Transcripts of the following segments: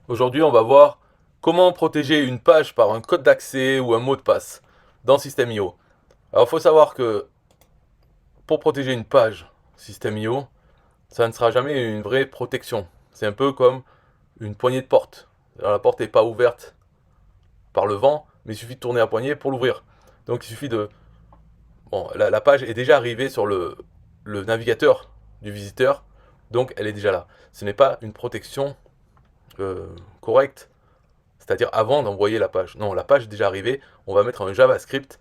Aujourd'hui, on va voir comment protéger une page par un code d'accès ou un mot de passe dans System.io. Alors, il faut savoir que pour protéger une page System.io, ça ne sera jamais une vraie protection. C'est un peu comme une poignée de porte. Alors, la porte n'est pas ouverte par le vent, mais il suffit de tourner la poignée pour l'ouvrir. Donc, il suffit de... Bon, la page est déjà arrivée sur le navigateur du visiteur, donc elle est déjà là. Ce n'est pas une protection correcte, c'est-à-dire avant d'envoyer la page. Non, la page est déjà arrivée, on va mettre un JavaScript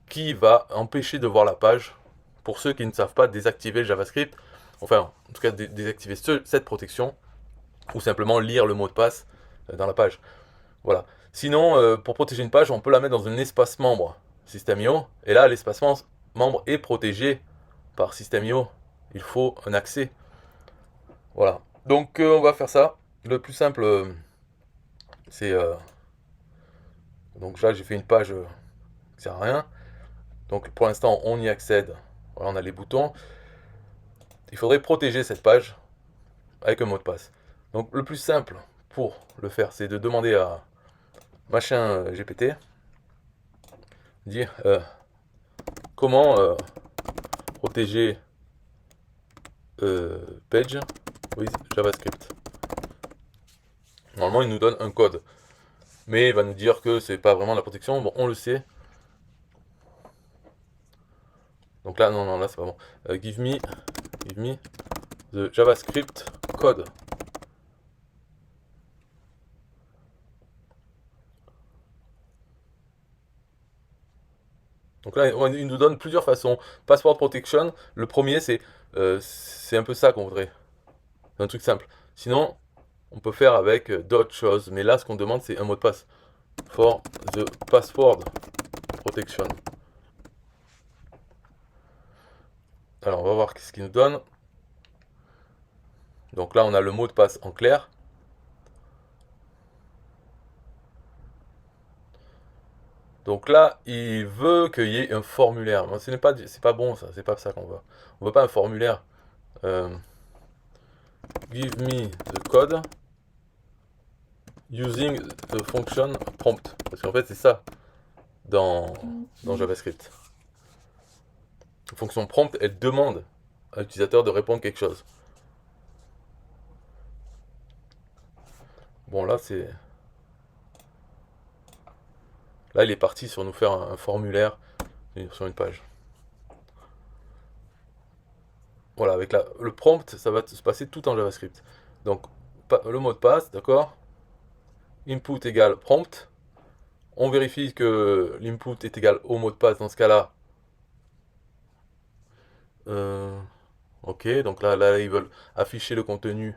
qui va empêcher de voir la page. Pour ceux qui ne savent pas désactiver le JavaScript, enfin, en tout cas désactiver cette protection, ou simplement lire le mot de passe dans la page. Voilà. Sinon, pour protéger une page, on peut la mettre dans un espace membre System.io, et là, l'espace membre est protégé par System.io. Il faut un accès. Voilà. Donc, on va faire ça. Le plus simple, c'est... donc là, j'ai fait une page qui sert à rien. Donc pour l'instant, on y accède. Voilà, on a les boutons. Il faudrait protéger cette page avec un mot de passe. Donc le plus simple pour le faire, c'est de demander à machin GPT, dire comment protéger page with JavaScript. Normalement, il nous donne un code, mais il va nous dire que c'est pas vraiment de la protection. Bon, on le sait. Donc là, non, non, là c'est pas bon. Give me the JavaScript code. Donc là, il nous donne plusieurs façons. Password protection, le premier, c'est un peu ça qu'on voudrait. C'est un truc simple. Sinon, on peut faire avec d'autres choses. Mais là, ce qu'on demande, c'est un mot de passe. For the password protection. Alors, on va voir ce qu'il nous donne. Donc là, on a le mot de passe en clair. Donc là, il veut qu'il y ait un formulaire. Ce n'est pas, c'est pas bon ça, c'est pas ça qu'on veut. On veut pas un formulaire. Give me the code using the function prompt. Parce qu'en fait, c'est ça dans JavaScript. La fonction prompt, elle demande à l'utilisateur de répondre quelque chose. Bon, là, c'est. Là, il est parti sur nous faire un formulaire sur une page. Voilà, avec le prompt, ça va se passer tout en JavaScript. Donc, le mot de passe, d'accord. Input égale prompt. On vérifie que l'input est égal au mot de passe dans ce cas-là. Ok, donc là, ils veulent afficher le contenu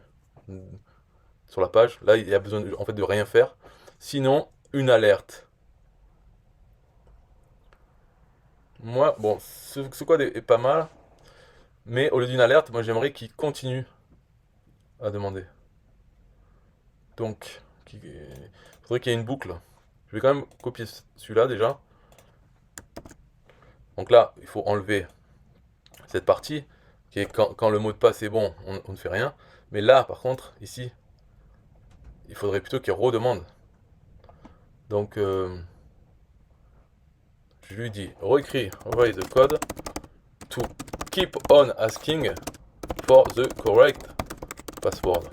sur la page. Là, il y a besoin en fait de rien faire. Sinon, une alerte. Moi, bon, ce code est pas mal, mais au lieu d'une alerte, moi j'aimerais qu'il continue à demander. Donc, il faudrait qu'il y ait une boucle. Je vais quand même copier celui-là déjà. Donc là, il faut enlever cette partie, qui est quand le mot de passe est bon, on ne fait rien. Mais là, par contre, ici, il faudrait plutôt qu'il redemande. Donc, je lui dis, réécris, write the code to keep on asking for the correct password.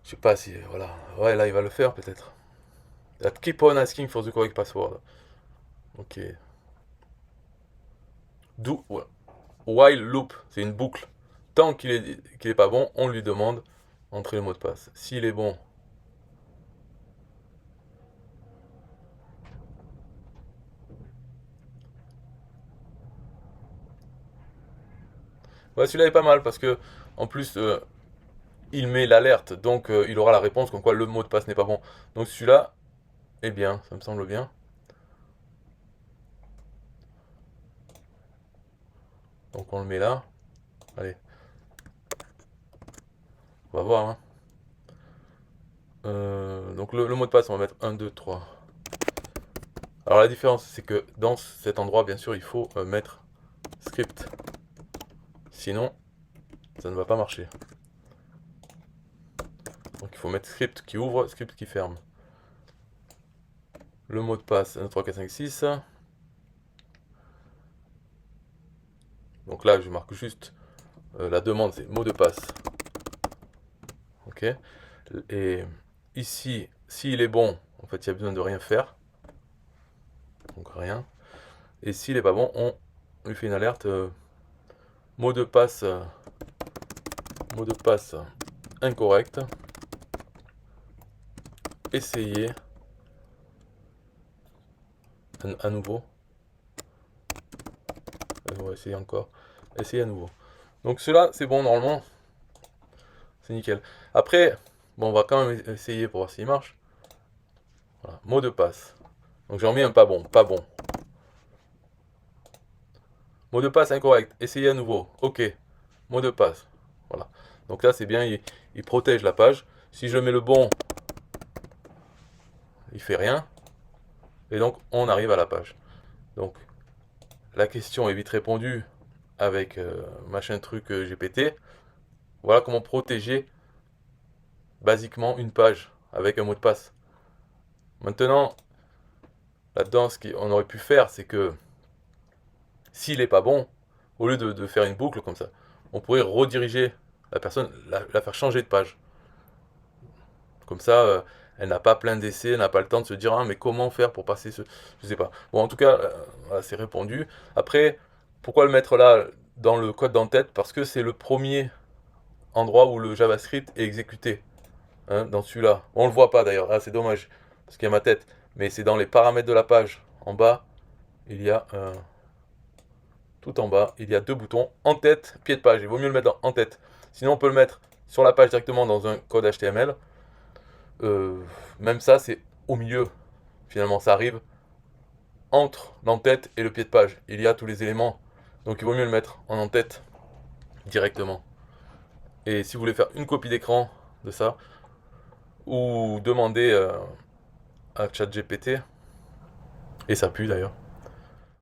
Je sais pas si, voilà. Ouais, là, il va le faire peut-être. Keep on asking for the correct password. Ok. Do while loop, c'est une boucle. Tant qu'il est pas bon, on lui demande d'entrer le mot de passe. S'il est bon, ouais, celui-là est pas mal parce que en plus il met l'alerte, donc il aura la réponse comme quoi le mot de passe n'est pas bon. Donc celui-là est bien, ça me semble bien. Donc on le met là. Allez, on va voir. Hein. Donc le mot de passe, on va mettre 1, 2, 3. Alors la différence, c'est que dans cet endroit, bien sûr, il faut mettre script. Sinon, ça ne va pas marcher. faut mettre script qui ouvre, script qui ferme. Le mot de passe 1, 2, 3, 4, 5, 6. Donc là, je marque juste la demande, c'est mot de passe. Ok. Et ici, s'il est bon, en fait, il n'y a besoin de rien faire. Donc rien. Et s'il n'est pas bon, on lui fait une alerte. Mot de passe incorrect. Essayez à nouveau. On va essayer encore. Essayez à nouveau. Donc cela, c'est bon normalement. C'est nickel. Après, bon, on va quand même essayer pour voir s'il marche. Voilà. Mot de passe. Donc j'en mets un pas bon. Pas bon. Mot de passe incorrect. Essayez à nouveau. Ok. Mot de passe. Voilà. Donc là, c'est bien. Il protège la page. Si je mets le bon, il fait rien. Et donc, on arrive à la page. Donc, la question est vite répondue avec machin truc GPT. Voilà comment protéger basiquement une page avec un mot de passe. Maintenant, là-dedans, ce qu'on aurait pu faire, c'est que s'il n'est pas bon, au lieu de faire une boucle comme ça, on pourrait rediriger la personne, la faire changer de page. Comme ça, elle n'a pas plein d'essais, elle n'a pas le temps de se dire ah mais comment faire pour passer ce... Je sais pas. Bon en tout cas, voilà, c'est répondu. Après, pourquoi le mettre là dans le code d'en-tête? Parce que c'est le premier endroit où le JavaScript est exécuté. Hein, dans celui-là. On le voit pas d'ailleurs, ah, c'est dommage, parce qu'il y a ma tête. Mais c'est dans les paramètres de la page. En bas, il y a... tout en bas, il y a deux boutons, en-tête, pied de page. Il vaut mieux le mettre en tête. Sinon on peut le mettre sur la page directement dans un code HTML. Même ça, c'est au milieu. Finalement, ça arrive entre l'en-tête et le pied de page. Il y a tous les éléments. Donc il vaut mieux le mettre en en-tête directement. Et si vous voulez faire une copie d'écran de ça, ou demander à ChatGPT, et ça pue d'ailleurs,